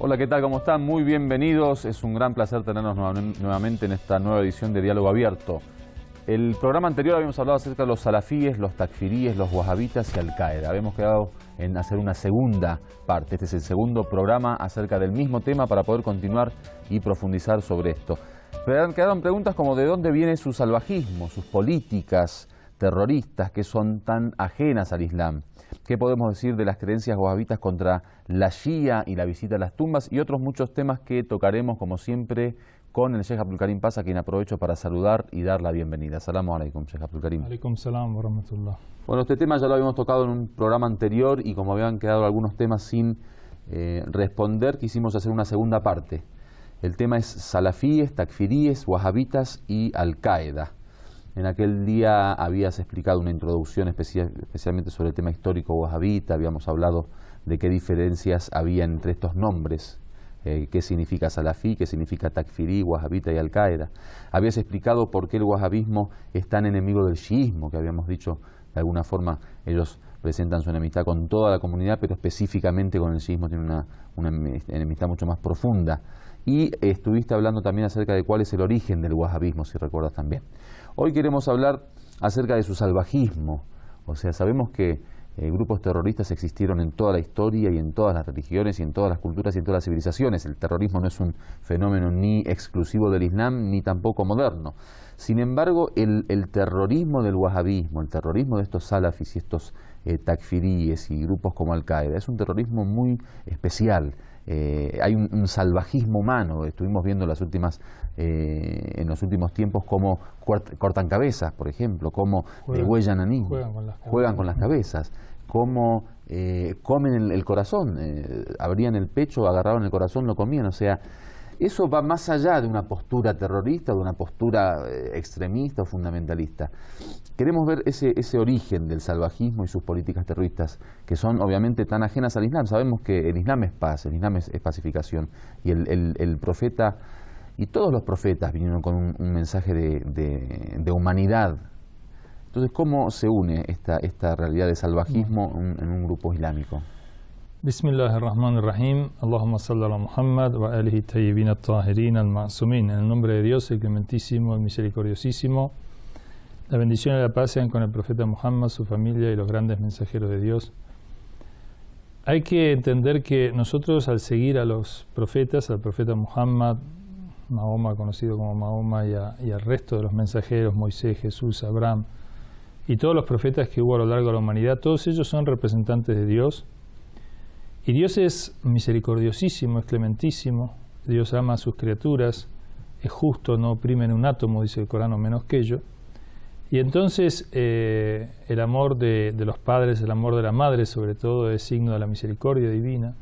Hola, ¿qué tal? ¿Cómo están? Muy bienvenidos. Es un gran placer tenernos nuevamente en esta nueva edición de Diálogo Abierto. El programa anterior habíamos hablado acerca de los salafíes, los takfiríes, los wahabitas y Al-Qaeda. Habíamos quedado en hacer una segunda parte. Este es el segundo programa acerca del mismo tema para poder continuar y profundizar sobre esto. Pero quedaron preguntas como de dónde viene su salvajismo, sus políticas terroristas que son tan ajenas al Islam. ¿Qué podemos decir de las creencias wahabitas contra la Shia y la visita a las tumbas? Y otros muchos temas que tocaremos, como siempre, con el Sheikh Abdul Karim Paz, a quien aprovecho para saludar y dar la bienvenida. Salamu alaikum, Sheikh Abdul Karim. Alaikum salam wa rahmatullah. Bueno, este tema ya lo habíamos tocado en un programa anterior y como habían quedado algunos temas sin responder, quisimos hacer una segunda parte. El tema es salafíes, takfiríes, wahabitas y Al-Qaeda. En aquel día habías explicado una introducción especialmente sobre el tema histórico wahabita, habíamos hablado de qué diferencias había entre estos nombres, qué significa salafí, qué significa takfirí, wahabita y Al-Qaeda. Habías explicado por qué el wahabismo es tan enemigo del chiismo, que habíamos dicho de alguna forma ellos presentan su enemistad con toda la comunidad, pero específicamente con el chiismo tienen una enemistad mucho más profunda. Y estuviste hablando también acerca de cuál es el origen del wahabismo, si recuerdas también. Hoy queremos hablar acerca de su salvajismo. O sea, sabemos que grupos terroristas existieron en toda la historia y en todas las religiones y en todas las culturas y en todas las civilizaciones. El terrorismo no es un fenómeno ni exclusivo del Islam ni tampoco moderno. Sin embargo, el terrorismo del wahabismo, el terrorismo de estos salafis y estos takfiríes y grupos como Al-Qaeda, es un terrorismo muy especial. Hay un salvajismo humano. Estuvimos viendo en los últimos tiempos cómo cortan cabezas, por ejemplo, cómo huellan a niños, juegan con las cabezas, cómo comen el corazón, abrían el pecho, agarraban el corazón, lo comían. O sea, eso va más allá de una postura terrorista, de una postura extremista o fundamentalista. Queremos ver ese origen del salvajismo y sus políticas terroristas, que son obviamente tan ajenas al Islam. Sabemos que el Islam es paz, el Islam es pacificación, y el profeta, y todos los profetas vinieron con un mensaje de humanidad. Entonces, ¿cómo se une esta realidad de salvajismo en un grupo islámico? Bismillahirrahmanirrahim. Allahumma salli ala Muhammad wa alihi tayyibin at-tahirin al-ma'sumin. En el nombre de Dios, el clementísimo, el misericordiosísimo. La bendición y la paz sean con el profeta Muhammad, su familia y los grandes mensajeros de Dios. Hay que entender que nosotros, al seguir a los profetas, al profeta Muhammad, Mahoma, conocido como Mahoma, y al resto de los mensajeros, Moisés, Jesús, Abraham, y todos los profetas que hubo a lo largo de la humanidad, todos ellos son representantes de Dios. Y Dios es misericordiosísimo, es clementísimo. Dios ama a sus criaturas, es justo, no oprime en un átomo, dice el Corán, o menos que ello. Y entonces el amor de los padres, el amor de la madre sobre todo, es signo de la misericordia divina.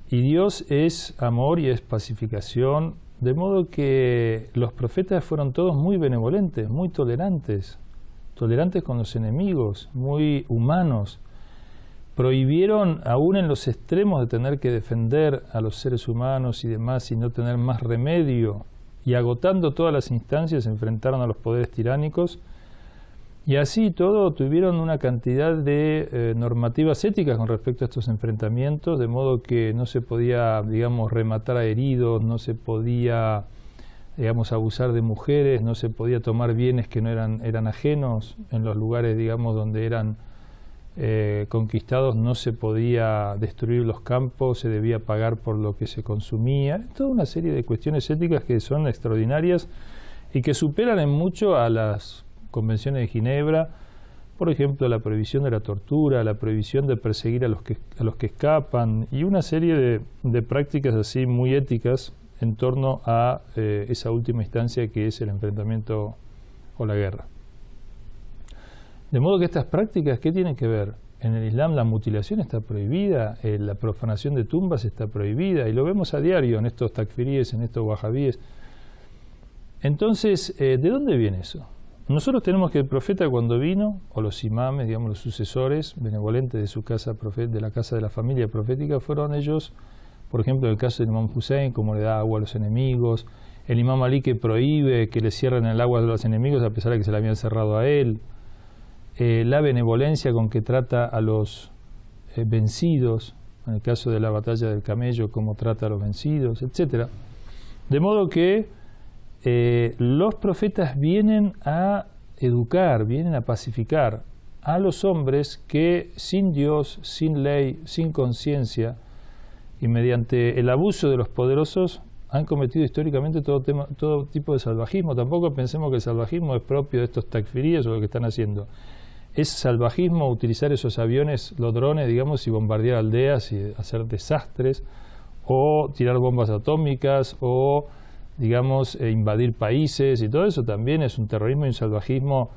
Y Dios es amor y es pacificación, de modo que los profetas fueron todos muy benevolentes, muy tolerantes con los enemigos, muy humanos. Prohibieron, aún en los extremos de tener que defender a los seres humanos y demás y no tener más remedio, y agotando todas las instancias se enfrentaron a los poderes tiránicos, y así todo tuvieron una cantidad de normativas éticas con respecto a estos enfrentamientos, de modo que no se podía, digamos, rematar a heridos, no se podía, digamos, abusar de mujeres, no se podía tomar bienes que no eran ajenos en los lugares, digamos, donde eran conquistados, no se podía destruir los campos, se debía pagar por lo que se consumía. Toda una serie de cuestiones éticas que son extraordinarias y que superan en mucho a las convenciones de Ginebra. Por ejemplo, la prohibición de la tortura, la prohibición de perseguir a los que escapan, y una serie de prácticas así muy éticas en torno a esa última instancia que es el enfrentamiento o la guerra. De modo que estas prácticas, ¿qué tienen que ver? En el Islam la mutilación está prohibida, la profanación de tumbas está prohibida, y lo vemos a diario en estos takfiríes, en estos wahabíes. Entonces, ¿de dónde viene eso? Nosotros tenemos que el profeta, cuando vino, o los imames, digamos los sucesores benevolentes de su casa, de la casa de la familia profética, fueron ellos, por ejemplo, en el caso del imam Hussein, como le da agua a los enemigos, el imam Ali, que prohíbe que le cierren el agua a los enemigos a pesar de que se la habían cerrado a él, la benevolencia con que trata a los vencidos, en el caso de la batalla del camello, cómo trata a los vencidos, etc. De modo que los profetas vienen a educar, vienen a pacificar a los hombres que sin Dios, sin ley, sin conciencia y mediante el abuso de los poderosos han cometido históricamente todo tipo de salvajismo. Tampoco pensemos que el salvajismo es propio de estos takfiríes o lo que están haciendo. Es salvajismo utilizar esos aviones, los drones, digamos, y bombardear aldeas y hacer desastres, o tirar bombas atómicas, o, digamos, invadir países, y todo eso también es un terrorismo y un salvajismo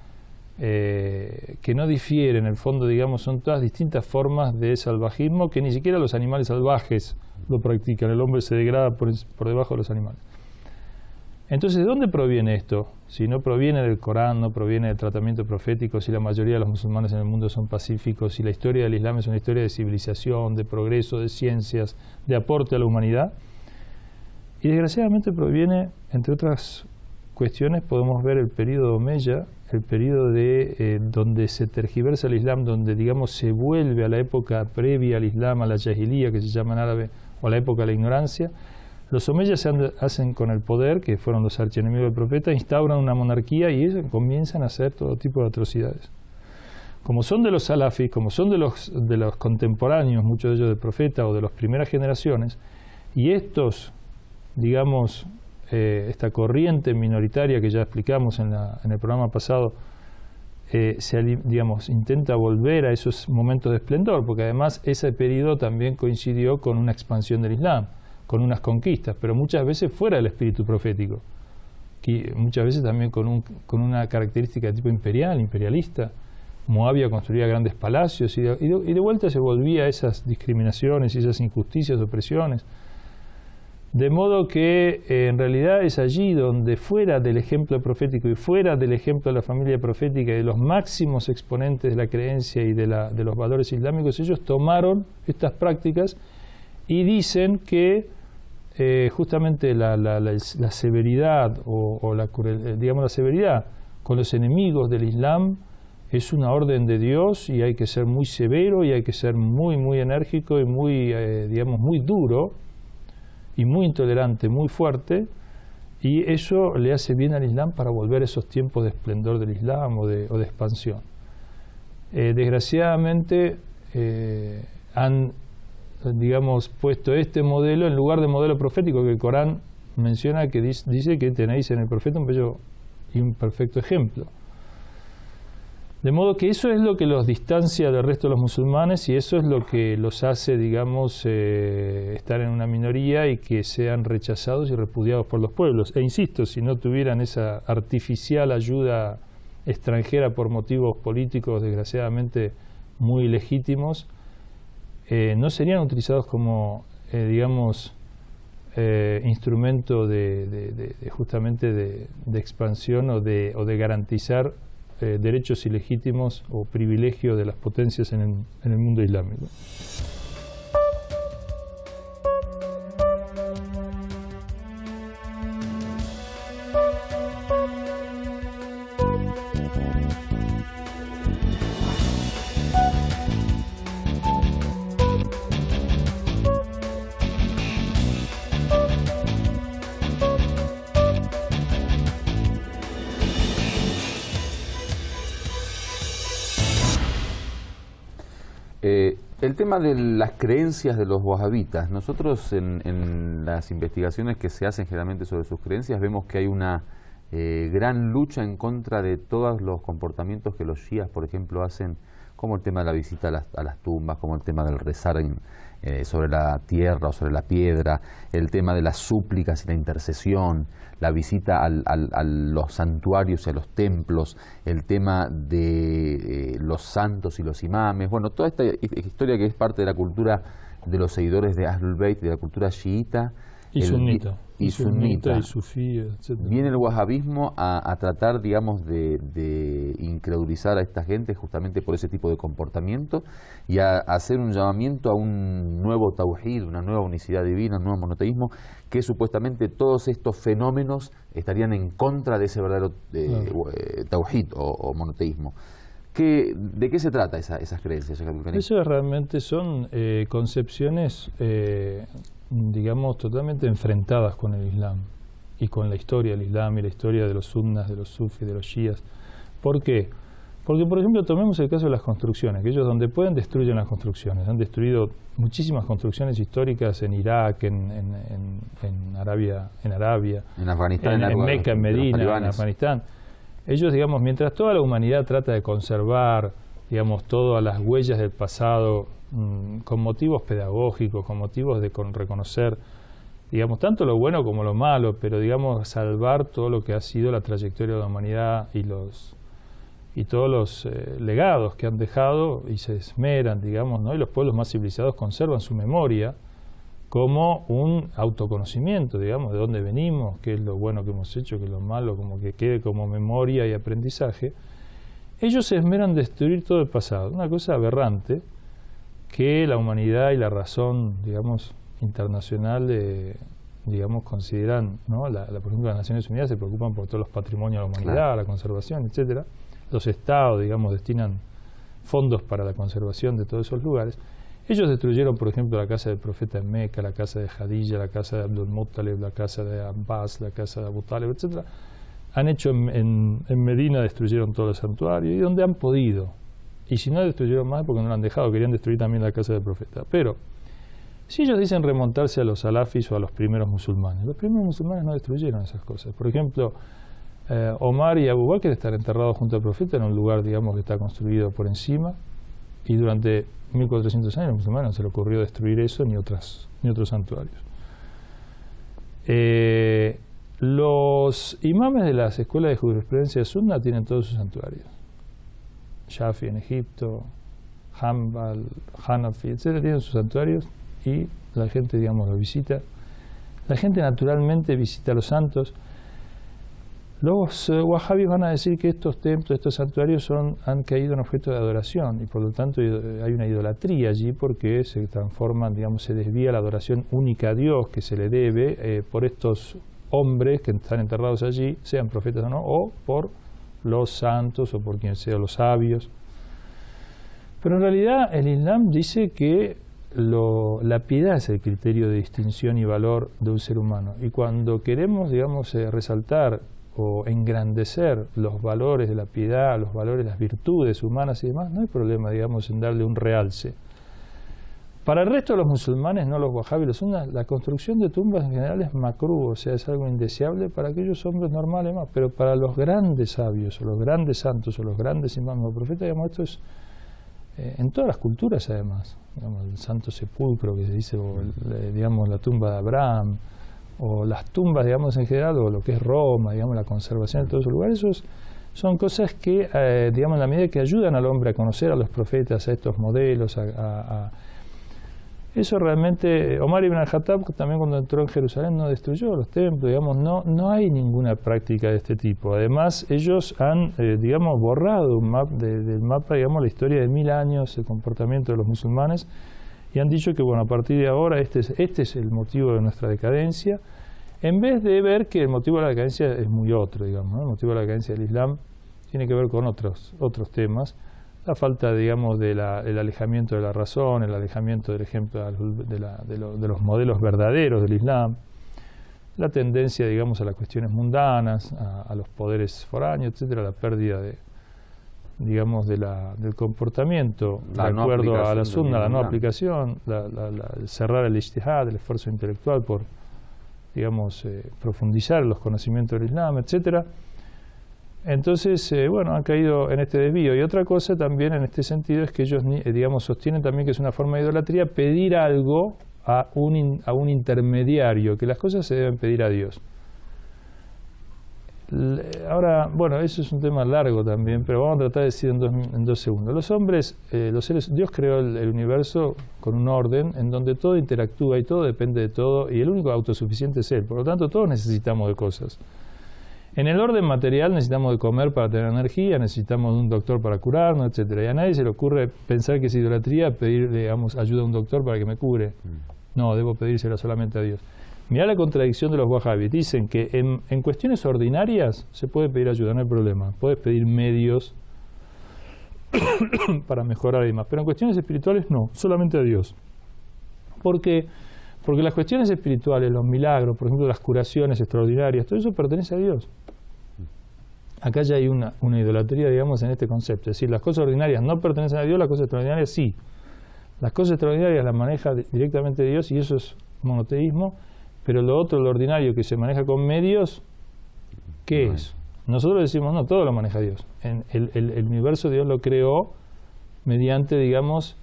que no difiere, en el fondo, digamos, son todas distintas formas de salvajismo que ni siquiera los animales salvajes lo practican. El hombre se degrada por debajo de los animales. Entonces, ¿de dónde proviene esto? Si no proviene del Corán, no proviene del tratamiento profético, si la mayoría de los musulmanes en el mundo son pacíficos, si la historia del Islam es una historia de civilización, de progreso, de ciencias, de aporte a la humanidad. Y desgraciadamente proviene, entre otras cuestiones, podemos ver el periodo Omeya, el periodo de donde se tergiversa el Islam, donde, digamos, se vuelve a la época previa al Islam, a la Jahiliya, que se llama en árabe, o a la época de la ignorancia. Los omeyas se hacen con el poder, que fueron los archienemigos del profeta, instauran una monarquía y ellos comienzan a hacer todo tipo de atrocidades. Como son de los salafis, como son de los contemporáneos, muchos de ellos del profeta o de las primeras generaciones, y estos, digamos, esta corriente minoritaria que ya explicamos en el programa pasado, digamos, intenta volver a esos momentos de esplendor, porque además ese periodo también coincidió con una expansión del Islam, con unas conquistas, pero muchas veces fuera del espíritu profético, que muchas veces también con una característica de tipo imperialista. Moabia construía grandes palacios y de vuelta se volvía a esas discriminaciones y esas injusticias, opresiones. De modo que en realidad es allí donde, fuera del ejemplo profético y fuera del ejemplo de la familia profética y de los máximos exponentes de la creencia y de los valores islámicos, ellos tomaron estas prácticas y dicen que justamente la severidad o la severidad con los enemigos del Islam es una orden de Dios y hay que ser muy severo y hay que ser muy, muy enérgico y muy, digamos, muy duro y muy intolerante, muy fuerte, y eso le hace bien al Islam para volver a esos tiempos de esplendor del Islam o de expansión. Desgraciadamente han, digamos, puesto este modelo en lugar del modelo profético que el Corán menciona, que dice que tenéis en el profeta un bello y un perfecto ejemplo. De modo que eso es lo que los distancia del resto de los musulmanes y eso es lo que los hace, digamos, estar en una minoría y que sean rechazados y repudiados por los pueblos. E insisto, si no tuvieran esa artificial ayuda extranjera por motivos políticos, desgraciadamente muy legítimos, no serían utilizados como, digamos, instrumento justamente de expansión o de garantizar derechos ilegítimos o privilegios de las potencias en el mundo islámico. El tema de las creencias de los wahabitas, nosotros en las investigaciones que se hacen generalmente sobre sus creencias vemos que hay una gran lucha en contra de todos los comportamientos que los shias, por ejemplo, hacen, como el tema de la visita a las tumbas, como el tema del rezar sobre la tierra o sobre la piedra, el tema de las súplicas y la intercesión, la visita a los santuarios y a los templos, el tema de los santos y los imames, bueno, toda esta historia que es parte de la cultura de los seguidores de Ahlul Bayt, de la cultura chiita y sunnita. Y sunnita, y sufía, etc. Viene el wahabismo a tratar, digamos, de incredulizar a esta gente justamente por ese tipo de comportamiento y a hacer un llamamiento a un nuevo tawhid, una nueva unicidad divina, un nuevo monoteísmo, que supuestamente todos estos fenómenos estarían en contra de ese verdadero tawhid o monoteísmo. ¿De qué se trata esas creencias, Sheikh Abdul Karim? Eso realmente son concepciones, digamos, totalmente enfrentadas con el Islam y con la historia del Islam y la historia de los sunnas, de los sufis, de los shías. ¿Por qué? Porque, por ejemplo, tomemos el caso de las construcciones, que ellos donde pueden destruyen las construcciones. Han destruido muchísimas construcciones históricas en Irak, en Arabia, en Afganistán, en Meca, en Medina, en Afganistán. Ellos, digamos, mientras toda la humanidad trata de conservar, digamos, todas las huellas del pasado con motivos pedagógicos, con motivos de reconocer, digamos, tanto lo bueno como lo malo, pero, digamos, salvar todo lo que ha sido la trayectoria de la humanidad y todos los legados que han dejado y se esmeran, digamos, ¿no? Y los pueblos más civilizados conservan su memoria como un autoconocimiento, digamos, de dónde venimos, qué es lo bueno que hemos hecho, qué es lo malo, como que quede como memoria y aprendizaje. Ellos se esmeran en destruir todo el pasado, una cosa aberrante que la humanidad y la razón, digamos, internacional, digamos, consideran, ¿no? Por ejemplo, las Naciones Unidas se preocupan por todos los patrimonios de la humanidad, claro, la conservación, etcétera. Los estados, digamos, destinan fondos para la conservación de todos esos lugares. Ellos destruyeron, por ejemplo, la casa del profeta en Meca, la casa de Jadilla, la casa de Abdul Muttalib, la casa de Abbas, la casa de Abu Talib, etc. Han hecho en Medina, destruyeron todos los santuarios y donde han podido. Y si no destruyeron más, porque no lo han dejado, querían destruir también la casa del profeta. Pero si ellos dicen remontarse a los salafis o a los primeros musulmanes no destruyeron esas cosas. Por ejemplo, Omar y Abu Bakr están enterrados junto al profeta en un lugar, digamos, que está construido por encima, y durante 1400 años a los musulmanes no se le ocurrió destruir eso ni otros santuarios. Los imames de las escuelas de jurisprudencia sunna tienen todos sus santuarios. Shafi en Egipto, Hanbal, Hanafi, etc. tienen sus santuarios y la gente, digamos, los visita. La gente naturalmente visita a los santos. Los wahhabis van a decir que estos templos, estos santuarios han caído en objeto de adoración y por lo tanto hay una idolatría allí porque se transforman, digamos, se desvía la adoración única a Dios que se le debe por estos hombres que están enterrados allí, sean profetas o no, o por los santos o por quien sea, los sabios. Pero en realidad el Islam dice que la piedad es el criterio de distinción y valor de un ser humano y cuando queremos, digamos, resaltar o engrandecer los valores de la piedad, los valores, las virtudes humanas y demás, no hay problema, digamos, en darle un realce. Para el resto de los musulmanes, no los wahhabis, los sunnas, la construcción de tumbas en general es makruh, o sea, es algo indeseable para aquellos hombres normales más, pero para los grandes sabios, o los grandes santos, o los grandes imames o profetas, digamos, esto es en todas las culturas además, digamos, el Santo Sepulcro que se dice, o digamos, la tumba de Abraham, o las tumbas, digamos, en general, o lo que es Roma, digamos, la conservación de todos esos lugares, esos son cosas que, digamos, en la medida que ayudan al hombre a conocer a los profetas, a estos modelos, eso realmente, Omar ibn al-Khattab también cuando entró en Jerusalén no destruyó los templos, digamos, no hay ninguna práctica de este tipo. Además, ellos han, digamos, borrado del mapa, digamos, la historia de 1000 años, el comportamiento de los musulmanes, y han dicho que, bueno, a partir de ahora este es el motivo de nuestra decadencia, en vez de ver que el motivo de la decadencia es muy otro, digamos, ¿no? El motivo de la decadencia del Islam tiene que ver con otros temas, la falta, digamos, el alejamiento de la razón, el alejamiento, del ejemplo, de los modelos verdaderos del Islam, la tendencia, digamos, a las cuestiones mundanas, a los poderes foráneos, etcétera, la pérdida digamos, del comportamiento de acuerdo a la sunna, la no aplicación, cerrar el ijtihad, el esfuerzo intelectual por, digamos, profundizar los conocimientos del Islam, etcétera. Entonces, bueno, han caído en este desvío. Y otra cosa también en este sentido es que ellos, digamos, sostienen también que es una forma de idolatría pedir algo a un intermediario, que las cosas se deben pedir a Dios. Ahora, bueno, eso es un tema largo también, pero vamos a tratar de decir en dos segundos. Los hombres, los seres, Dios creó el universo con un orden en donde todo interactúa y todo depende de todo, y el único autosuficiente es Él. Por lo tanto, todos necesitamos de cosas. En el orden material necesitamos de comer para tener energía, necesitamos de un doctor para curarnos, etcétera. Y a nadie se le ocurre pensar que es idolatría pedir, digamos, ayuda a un doctor para que me cure. No, debo pedírselo solamente a Dios. Mirá la contradicción de los wahhabis. Dicen que en cuestiones ordinarias se puede pedir ayuda, no hay problema. Puedes pedir medios para mejorar y demás. Pero en cuestiones espirituales no, solamente a Dios. ¿Por qué? Porque las cuestiones espirituales, los milagros, por ejemplo las curaciones extraordinarias, todo eso pertenece a Dios. Acá ya hay una idolatría, digamos, en este concepto. Es decir, las cosas ordinarias no pertenecen a Dios, las cosas extraordinarias sí. Las cosas extraordinarias las maneja directamente Dios y eso es monoteísmo, pero lo otro, lo ordinario que se maneja con medios, ¿qué es? Nosotros decimos, no, todo lo maneja Dios. El universo Dios lo creó mediante, digamos,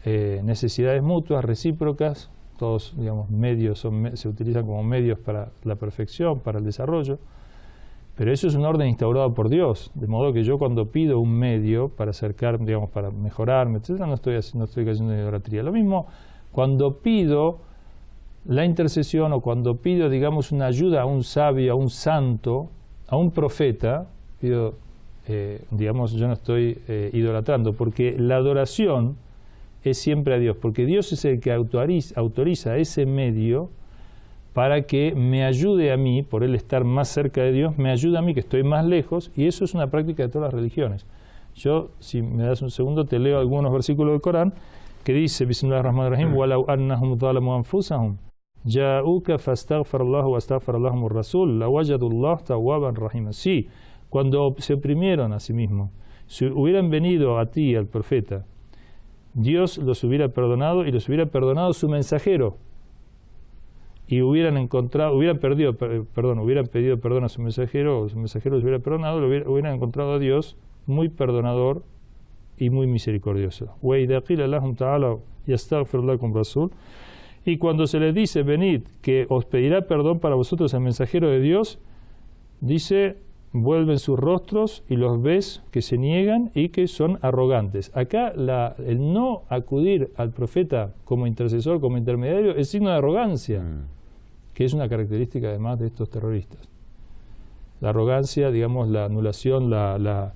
necesidades mutuas, recíprocas. Todos, digamos, medios se utilizan como medios para la perfección, para el desarrollo. Pero eso es un orden instaurado por Dios, de modo que yo cuando pido un medio para acercarme, digamos, para mejorarme, etc., no estoy cayendo en idolatría. Lo mismo cuando pido la intercesión o cuando pido, digamos, una ayuda a un sabio, a un santo, a un profeta, pido, digamos, yo no estoy idolatrando, porque la adoración es siempre a Dios, porque Dios es el que autoriza ese medio para que me ayude a mí, por él estar más cerca de Dios, me ayuda a mí que estoy más lejos, y eso es una práctica de todas las religiones. Yo, si me das un segundo, te leo algunos versículos del Corán que dice, Bismillahirrahmanirrahim, وَلَوْ أَنَّهُمْ ظَلَمُوا أَنفُسَهُمْ جَاءُوكَ فَاسْتَغْفَرَ اللَّهُ وَاسْتَغْفَرَ لَهُمُ الرَّسُولُ لَوَجَدُوا اللَّهَ تَوَّابًا رَحِيمًا. Sí, cuando se oprimieron a sí mismos, si hubieran venido a ti, al profeta, Dios los hubiera perdonado y los hubiera perdonado su mensajero. Y hubieran pedido perdón a su mensajero, o su mensajero los hubiera perdonado, hubieran encontrado a Dios muy perdonador y muy misericordioso. Y cuando se les dice, venid, que os pedirá perdón para vosotros el mensajero de Dios, dice, vuelven sus rostros y los ves que se niegan y que son arrogantes. Acá el no acudir al profeta como intercesor, como intermediario, es signo de arrogancia, que es una característica además de estos terroristas. La arrogancia, digamos, la anulación, la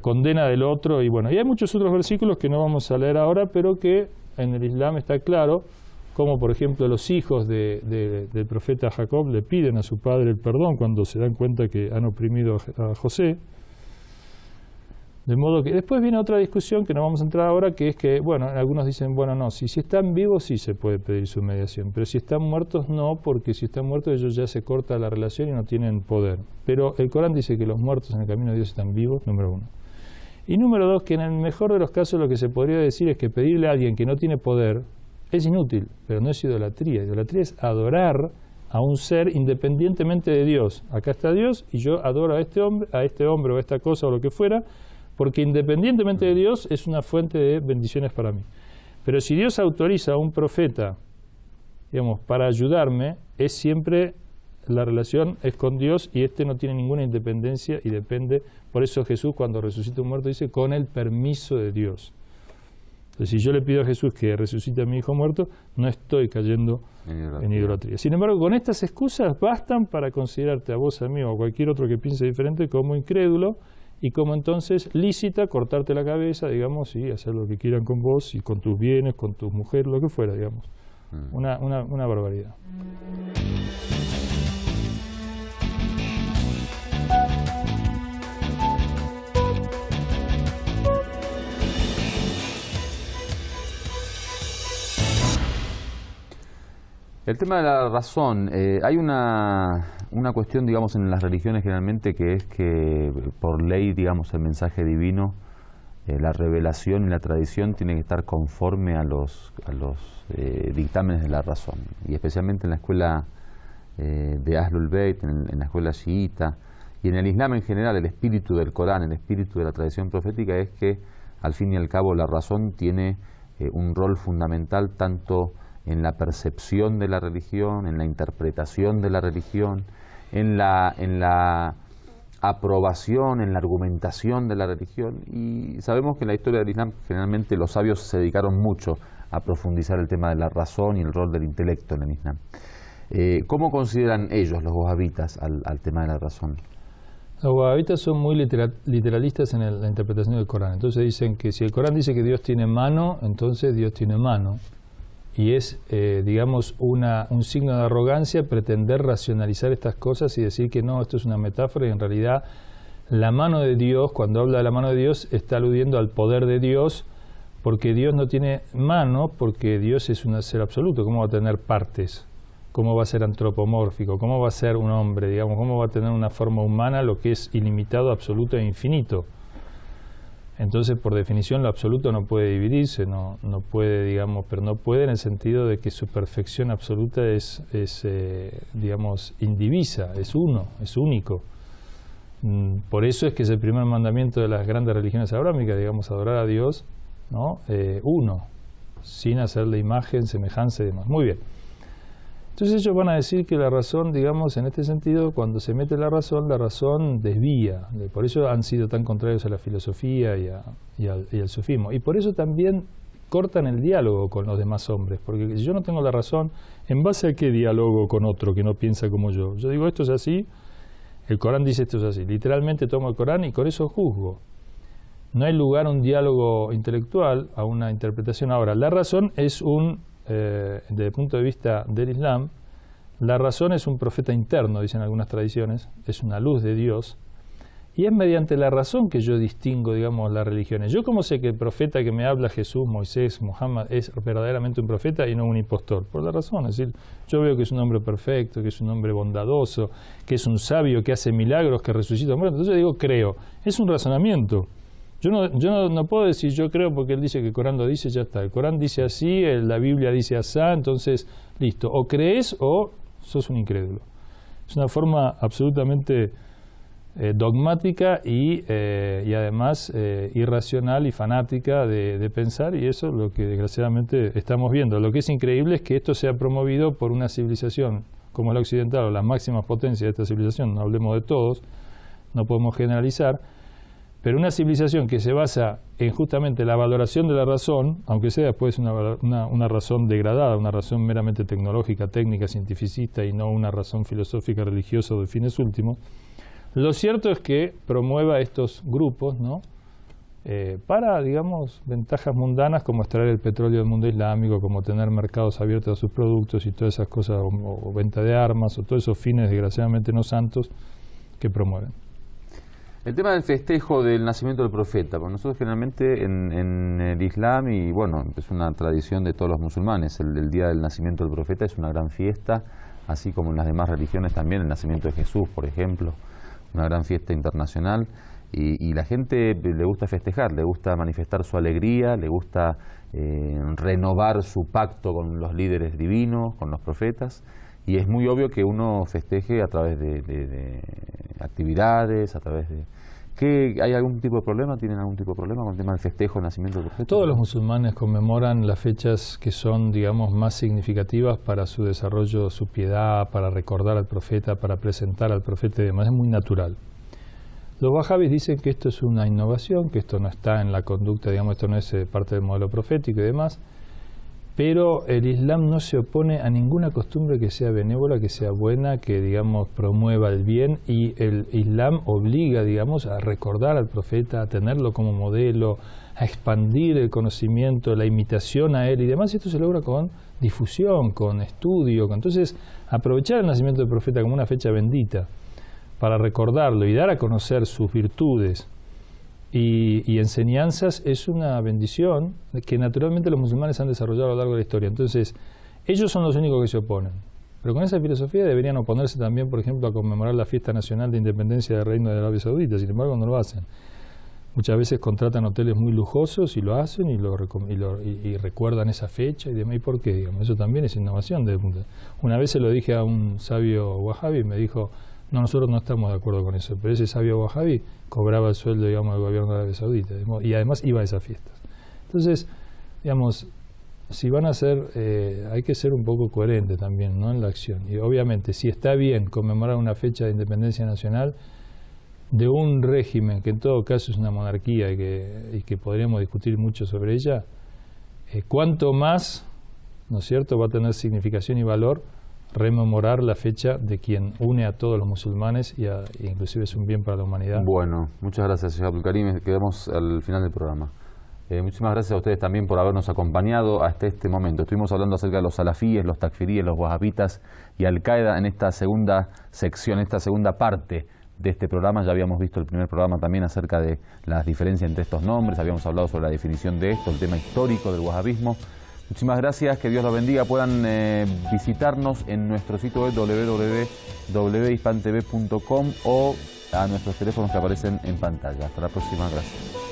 condena del otro, y bueno, y hay muchos otros versículos que no vamos a leer ahora, pero que en el Islam está claro, como por ejemplo los hijos del profeta Jacob le piden a su padre el perdón cuando se dan cuenta que han oprimido a José. De modo que después viene otra discusión que no vamos a entrar ahora, que es que, bueno, algunos dicen, bueno, no, si están vivos sí se puede pedir su mediación, pero si están muertos no, porque si están muertos ellos ya se corta la relación y no tienen poder. Pero el Corán dice que los muertos en el camino de Dios están vivos, número uno. Y número dos, que en el mejor de los casos lo que se podría decir es que pedirle a alguien que no tiene poder es inútil, pero no es idolatría. Idolatría es adorar a un ser independientemente de Dios. Acá está Dios y yo adoro a este hombre o a esta cosa o lo que fuera, porque independientemente de Dios es una fuente de bendiciones para mí. Pero si Dios autoriza a un profeta, digamos, para ayudarme, es siempre la relación es con Dios y este no tiene ninguna independencia y depende. Por eso Jesús cuando resucita un muerto dice con el permiso de Dios. Entonces si yo le pido a Jesús que resucite a mi hijo muerto, no estoy cayendo en idolatría. Sin embargo, con estas excusas bastan para considerarte a vos, a mí o a cualquier otro que piense diferente como incrédulo, y como entonces lícita cortarte la cabeza, digamos, y hacer lo que quieran con vos y con tus bienes, con tus mujeres, lo que fuera, digamos. Una barbaridad. El tema de la razón, hay una cuestión, digamos, en las religiones generalmente que es que por ley, digamos, el mensaje divino, la revelación y la tradición tiene que estar conforme a los dictámenes de la razón. Y especialmente en la escuela de Ahlul Bayt, en la escuela chiita, y en el Islam en general, el espíritu del Corán, el espíritu de la tradición profética es que, al fin y al cabo, la razón tiene un rol fundamental tanto en la percepción de la religión, en la interpretación de la religión, en la aprobación, en la argumentación de la religión. Y sabemos que en la historia del Islam generalmente los sabios se dedicaron mucho a profundizar el tema de la razón y el rol del intelecto en el Islam. ¿Cómo consideran ellos, los wahabitas, al tema de la razón? Los wahabitas son muy literalistas en la interpretación del Corán. Entonces dicen que si el Corán dice que Dios tiene mano, entonces Dios tiene mano. Y es, digamos, un signo de arrogancia pretender racionalizar estas cosas y decir que no, esto es una metáfora y en realidad La mano de Dios, cuando habla de la mano de Dios, está aludiendo al poder de Dios, porque Dios no tiene mano, porque Dios es un ser absoluto. ¿Cómo va a tener partes? ¿Cómo va a ser antropomórfico? ¿Cómo va a ser un hombre? Digamos, ¿cómo va a tener una forma humana lo que es ilimitado, absoluto e infinito? Entonces, por definición, lo absoluto no puede dividirse, no puede, digamos, pero no puede en el sentido de que su perfección absoluta es digamos, indivisa, es uno, es único. Por eso es que es el primer mandamiento de las grandes religiones abrámicas, digamos, adorar a Dios, ¿no? Uno, sin hacerle imagen, semejanza y demás. Muy bien. Entonces ellos van a decir que la razón, digamos, en este sentido, cuando se mete la razón desvía. Por eso han sido tan contrarios a la filosofía y al sufismo. Y por eso también cortan el diálogo con los demás hombres. Porque si yo no tengo la razón, ¿en base a qué diálogo con otro que no piensa como yo? Yo digo, esto es así, el Corán dice esto es así. Literalmente tomo el Corán y con eso juzgo. No hay lugar a un diálogo intelectual, a una interpretación. Ahora, la razón es desde el punto de vista del Islam, la razón es un profeta interno, dicen algunas tradiciones, es una luz de Dios, y es mediante la razón que yo distingo, digamos, las religiones. ¿Yo cómo sé que el profeta que me habla, Jesús, Moisés, Muhammad, es verdaderamente un profeta y no un impostor? Por la razón, es decir, yo veo que es un hombre perfecto, que es un hombre bondadoso, que es un sabio, que hace milagros, que resucita muertos. Entonces yo digo, creo. Es un razonamiento. Yo no puedo decir yo creo porque él dice que el Corán lo dice, ya está. El Corán dice así, la Biblia dice así, entonces, listo. O crees o sos un incrédulo. Es una forma absolutamente dogmática y además irracional y fanática de pensar, y eso es lo que desgraciadamente estamos viendo. Lo que es increíble es que esto sea promovido por una civilización como la occidental, o las máximas potencias de esta civilización, no hablemos de todos, no podemos generalizar, pero una civilización que se basa en justamente la valoración de la razón, aunque sea después una razón degradada, una razón meramente tecnológica, técnica, cientificista y no una razón filosófica, religiosa o de fines últimos, lo cierto es que promueva estos grupos, ¿no? Para, digamos, ventajas mundanas como extraer el petróleo del mundo islámico, como tener mercados abiertos a sus productos y todas esas cosas, o venta de armas, o todos esos fines desgraciadamente no santos que promueven. El tema del festejo del nacimiento del profeta, porque nosotros generalmente en el Islam, y bueno, es una tradición de todos los musulmanes, el día del nacimiento del profeta es una gran fiesta, así como en las demás religiones también, el nacimiento de Jesús, por ejemplo, una gran fiesta internacional, y la gente le gusta festejar, le gusta manifestar su alegría, le gusta renovar su pacto con los líderes divinos, con los profetas, y es muy obvio que uno festeje a través de actividades, a través de... ¿Hay algún tipo de problema? ¿Tienen algún tipo de problema con el tema del festejo del nacimiento del profeta? Todos los musulmanes conmemoran las fechas que son, digamos, más significativas para su desarrollo, su piedad, para recordar al profeta, para presentar al profeta y demás. Es muy natural. Los wahabis dicen que esto es una innovación, que esto no está en la conducta, digamos, esto no es parte del modelo profético y demás. Pero el Islam no se opone a ninguna costumbre que sea benévola, que sea buena, que, digamos, promueva el bien, y el Islam obliga, digamos, a recordar al profeta, a tenerlo como modelo, a expandir el conocimiento, la imitación a él y demás. Y esto se logra con difusión, con estudio. Entonces, aprovechar el nacimiento del profeta como una fecha bendita para recordarlo y dar a conocer sus virtudes y enseñanzas es una bendición que naturalmente los musulmanes han desarrollado a lo largo de la historia. Entonces, ellos son los únicos que se oponen. Pero con esa filosofía deberían oponerse también, por ejemplo, a conmemorar la fiesta nacional de independencia del Reino de Arabia Saudita. Sin embargo, no lo hacen. Muchas veces contratan hoteles muy lujosos y lo hacen y recuerdan esa fecha y demás. ¿Y por qué? Digamos, eso también es innovación. Una vez se lo dije a un sabio wahabi y me dijo: no, nosotros no estamos de acuerdo con eso, pero ese sabio wahabi cobraba el sueldo, digamos, del gobierno de Arabia Saudita, digamos, y además iba a esas fiestas. Entonces, digamos, si van a hacer, hay que ser un poco coherente también, ¿no?, en la acción. Y obviamente, si está bien conmemorar una fecha de independencia nacional de un régimen que en todo caso es una monarquía y que podríamos discutir mucho sobre ella, cuanto más, ¿no es cierto?, va a tener significación y valor rememorar la fecha de quien une a todos los musulmanes y inclusive es un bien para la humanidad. Bueno, muchas gracias, señor Abdul Karim. Quedamos al final del programa. Muchísimas gracias a ustedes también por habernos acompañado hasta este momento. Estuvimos hablando acerca de los salafíes, los takfiríes, los wahabitas y Al-Qaeda en esta segunda sección, esta segunda parte de este programa. Ya habíamos visto el primer programa también acerca de las diferencias entre estos nombres, habíamos hablado sobre la definición de esto, el tema histórico del wahabismo. Muchísimas gracias, que Dios los bendiga. Puedan visitarnos en nuestro sitio web www.hispantv.com o a nuestros teléfonos que aparecen en pantalla. Hasta la próxima, gracias.